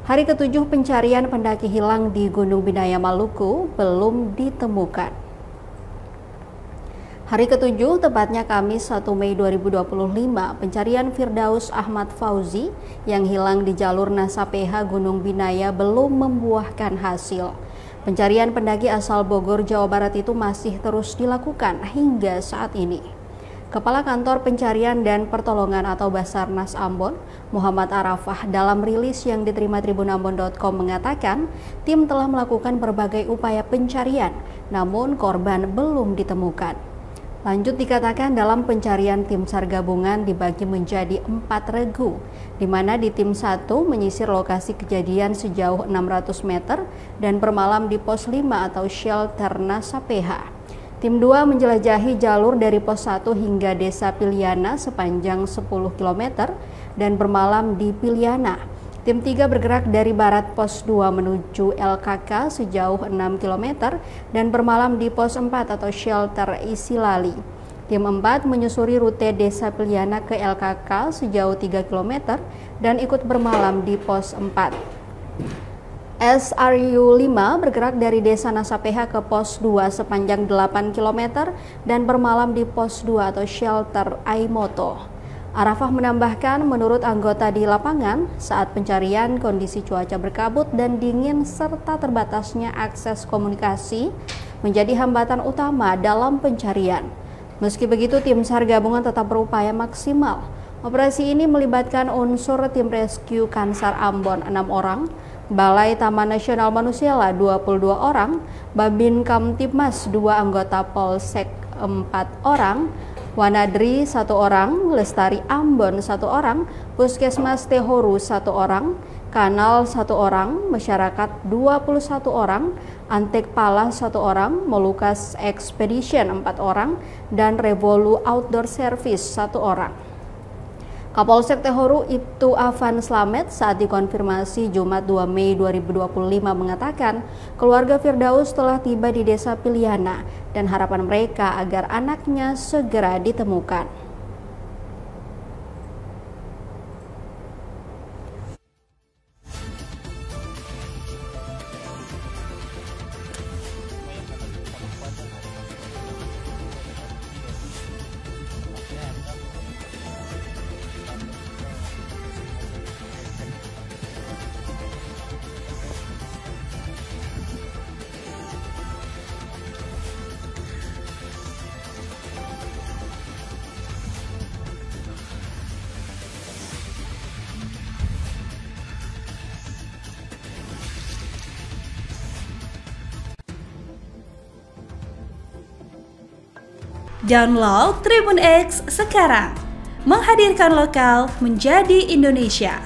Hari ke-7 pencarian pendaki hilang di Gunung Binaya, Maluku belum ditemukan. Hari ke-7, tepatnya Kamis 1 Mei 2025, pencarian Firdaus Ahmad Fauzi yang hilang di jalur Nasapeha Gunung Binaya belum membuahkan hasil. Pencarian pendaki asal Bogor, Jawa Barat itu masih terus dilakukan hingga saat ini. Kepala Kantor Pencarian dan Pertolongan atau Basarnas Ambon, Muhammad Arafah, dalam rilis yang diterima tribunambon.com mengatakan, tim telah melakukan berbagai upaya pencarian, namun korban belum ditemukan. Lanjut dikatakan dalam pencarian tim SAR gabungan dibagi menjadi 4 regu, di mana di tim 1 menyisir lokasi kejadian sejauh 600 meter dan bermalam di pos 5 atau shelter Nasapeha. Tim 2 menjelajahi jalur dari pos 1 hingga desa Piliana sepanjang 10 km dan bermalam di Piliana. Tim 3 bergerak dari barat pos 2 menuju LKK sejauh 6 km dan bermalam di pos 4 atau shelter Isilali. Tim 4 menyusuri rute desa Piliana ke LKK sejauh 3 km dan ikut bermalam di pos 4. SRU 5 bergerak dari desa Nasapeha ke pos 2 sepanjang 8 km dan bermalam di pos 2 atau shelter Aimoto. Arafah menambahkan, menurut anggota di lapangan, saat pencarian kondisi cuaca berkabut dan dingin serta terbatasnya akses komunikasi menjadi hambatan utama dalam pencarian. Meski begitu, tim SAR gabungan tetap berupaya maksimal. Operasi ini melibatkan unsur tim rescue Kansar Ambon 6 orang, Balai Taman Nasional Manusela 22 orang, Babin Kamtibmas 2 anggota Polsek 4 orang, Wanadri 1 orang, Lestari Ambon 1 orang, Puskesmas Tehoru 1 orang, Kanal 1 orang, Masyarakat 21 orang, Antek Pala 1 orang, Molukas Expedition 4 orang, dan Revolu Outdoor Service 1 orang. Kapolsek Tehoru Ibtu Afan Slamet saat dikonfirmasi Jumat 2 Mei 2025 mengatakan keluarga Firdaus telah tiba di desa Piliana dan harapan mereka agar anaknya segera ditemukan. Download Tribun X sekarang, menghadirkan lokal menjadi Indonesia.